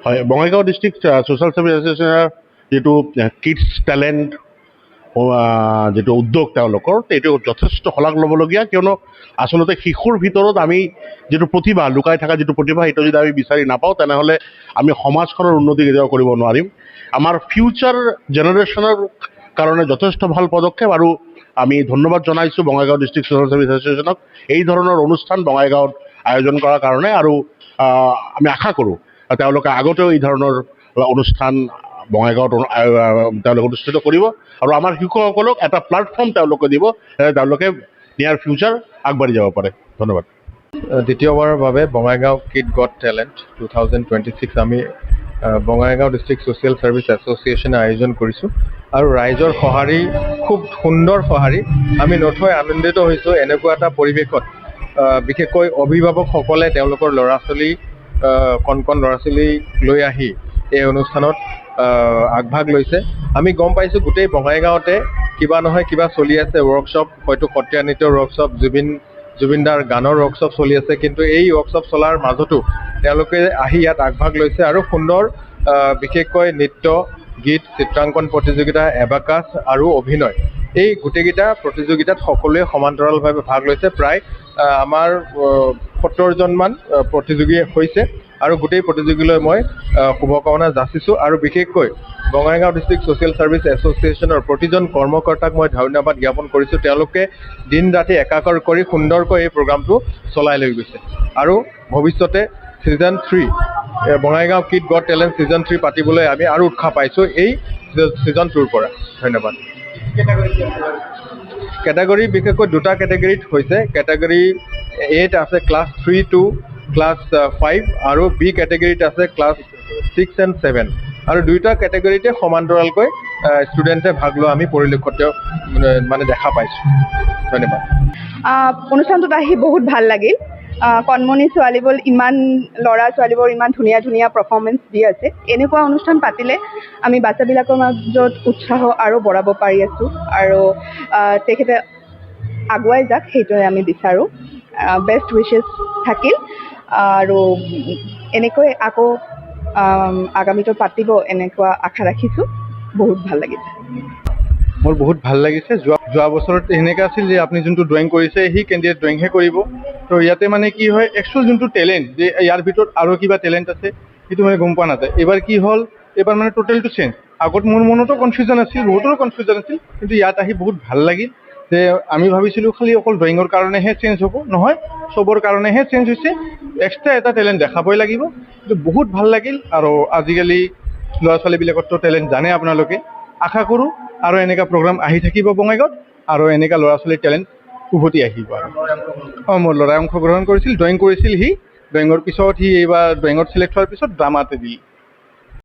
হয়, Bongaigaon district social service এছ'চিয়েশ্যনৰ যিটো kids talent যিটো উদ্যোগ তেওঁলোকৰ, এইটো যথেষ্ট শলাগ ল'বলগীয়া। কিয়নো আচলতে শিশুৰ ভিতৰত আমি যিটো প্ৰতিভা লুকাই থকা যিটো প্ৰতিভা, সেইটো যদি আমি বিচাৰি নাপাওঁ তেনেহ'লে আমি সমাজখনৰ উন্নতি কেতিয়াও কৰিব নোৱাৰিম। আমাৰ ফিউচাৰ জেনেৰেশ্যনৰ কাৰণে যথেষ্ট ভাল পদক্ষেপ, আৰু আমি ধন্যবাদ জনাইছোঁ বঙাইগাঁও ডিষ্ট্ৰিক্ট ছ'চিয়েল ছাৰ্ভিচ এছ'চিয়েশ্যনক এই ধৰণৰ অনুষ্ঠান বঙাইগাঁৱত আয়োজন কৰাৰ কাৰণে। আৰু আমি আশা কৰোঁ তেওঁলোকে আগতেও এই ধৰণৰ অনুষ্ঠান বঙাইগাঁৱত তেওঁলোকে অনুষ্ঠিত কৰিব, আৰু আমাৰ শিশুসকলক এটা প্লেটফৰ্ম তেওঁলোকে দিব, তেওঁলোকে নিয়াৰ ফিউচাৰ আগবাঢ়ি যাব পাৰে। ধন্যবাদ। দ্বিতীয়বাৰৰ বাবে বঙাইগাঁও কিড গট টেলেণ্ট 2026 আমি বঙাইগাঁও ডিষ্ট্ৰিক্ট ছ'চিয়েল ছাৰ্ভিচ এছ'চিয়েশ্যনে আয়োজন কৰিছোঁ, আৰু ৰাইজৰ সঁহাৰি খুব সুন্দৰ সঁহাৰি। আমি নথৈ আনন্দিত হৈছোঁ এনেকুৱা এটা পৰিৱেশত, বিশেষকৈ অভিভাৱকসকলে তেওঁলোকৰ ল'ৰা ছোৱালী কণ ল'ৰা ছোৱালীক লৈ আহি এই অনুষ্ঠানত আগভাগ লৈছে। আমি গম পাইছোঁ গোটেই বঙাইগাঁৱতে কিবা নহয় কিবা চলি আছে ৱৰ্কশ্বপ, হয়তো সত্ৰীয়া নৃত্যৰ ৱৰ্কশ্বপ, জুবিনদাৰ গানৰ ৱৰ্কশ্বপ চলি আছে, কিন্তু এই ৱৰ্কশ্বপ চলাৰ মাজতো তেওঁলোকে আহি ইয়াত আগভাগ লৈছে, আৰু সুন্দৰ বিশেষকৈ নৃত্য, গীত, চিত্ৰাংকন প্ৰতিযোগিতা, এবাকাছ আৰু অভিনয়, এই গোটেইকেইটা প্ৰতিযোগিতাত সকলোৱে সমান্তৰালভাৱে ভাগ লৈছে। প্ৰায় আমাৰ 70জনমান প্ৰতিযোগী হৈছে, আৰু গোটেই প্ৰতিযোগীলৈ মই শুভকামনা যাচিছোঁ। আৰু বিশেষকৈ বঙাইগাঁও ডিষ্ট্ৰিক্ট ছ'চিয়েল ছাৰ্ভিচ এছ'চিয়েশ্যনৰ প্ৰতিজন কৰ্মকৰ্তাক মই ধন্যবাদ জ্ঞাপন কৰিছোঁ। তেওঁলোকে দিন ৰাতি একাকাৰ কৰি সুন্দৰকৈ এই প্ৰগ্ৰামটো চলাই লৈ গৈছে, আৰু ভৱিষ্যতে season 3 Bongaigaon kid got talent season 3 পাতিবলৈ আমি আৰু উৎসাহ পাইছোঁ এই ছিজন 2ৰ পৰা। ধন্যবাদ। কেটেগৰী বিশেষকৈ দুটা কেটেগৰীত হৈছে। কেটেগৰী 8 আছে ক্লাছ 3 to ক্লাছ 5, আৰু বি কেটেগৰীত আছে ক্লাছ 6 and 7, আৰু দুয়োটা কেটেগৰীতে সমান্তৰালকৈ ষ্টুডেণ্টে ভাগ লোৱা আমি পৰিলক্ষিত দেখা পাইছোঁ। ধন্যবাদ। অনুষ্ঠানটোত আহি বহুত ভাল লাগিল। কণমণি ছোৱালীবোৰ ল'ৰা ছোৱালীবোৰ ইমান ধুনীয়া ধুনীয়া পাৰফৰ্মেঞ্চ দি আছে। এনেকুৱা অনুষ্ঠান পাতিলে আমি বাচ্ছাবিলাকৰ মাজত উৎসাহ আৰু বঢ়াব পাৰি আছোঁ, আৰু তেখেতে আগুৱাই যাওক সেইটোৱে আমি বিচাৰোঁ। বেষ্ট উইচেছ থাকিল, আৰু এনেকৈ আকৌ আগামীটো পাতিব এনেকুৱা আশা ৰাখিছোঁ। বহুত ভাল লাগিছে। মোৰ বহুত ভাল লাগিছে। যোৱা বছৰত এনেকৈ আছিল যে আপুনি যোনটো ড্ৰয়িং কৰিছে সি কেণ্ডিডেট ড্ৰয়িংহে কৰিব, তো ইয়াতে মানে কি হয় একচুৱেল যোনটো টেলেণ্ট, যে ইয়াৰ ভিতৰত আৰু কিবা টেলেণ্ট আছে সেইটো মানে গম পোৱা নাযায়। এইবাৰ কি হ'ল, এইবাৰ মানে টোটেলটো চেঞ্জ। আগত মোৰ মনতো কনফিউজন আছিল, বহুতৰো কনফিউজন আছিল, কিন্তু ইয়াত আহি বহুত ভাল লাগিল। যে আমি ভাবিছিলোঁ খালি অকল ড্ৰয়িঙৰ কাৰণেহে চেঞ্জ হ'ব, নহয়, চবৰ কাৰণেহে চেঞ্জ হৈছে। এক্সট্ৰা এটা টেলেণ্ট দেখাবই লাগিব। কিন্তু বহুত ভাল লাগিল, আৰু আজিকালি ল'ৰা ছোৱালীবিলাকৰতো টেলেণ্ট জানে আপোনালোকে। আশা কৰোঁ আৰু এনেকুৱা প্ৰগ্ৰাম আহি থাকিব বঙাইগাঁৱত, আৰু এনেকুৱা ল'ৰা ছোৱালীৰ টেলেণ্ট উভতি আহিব। আৰু মোৰ ল'ৰাই অংশগ্ৰহণ কৰিছিল, ড্ৰয়িং কৰিছিল সি। ড্ৰয়িঙৰ পিছত সি এইবাৰ ড্ৰয়িঙত চিলেক্ট হোৱাৰ পিছত ড্ৰামাতে দিল।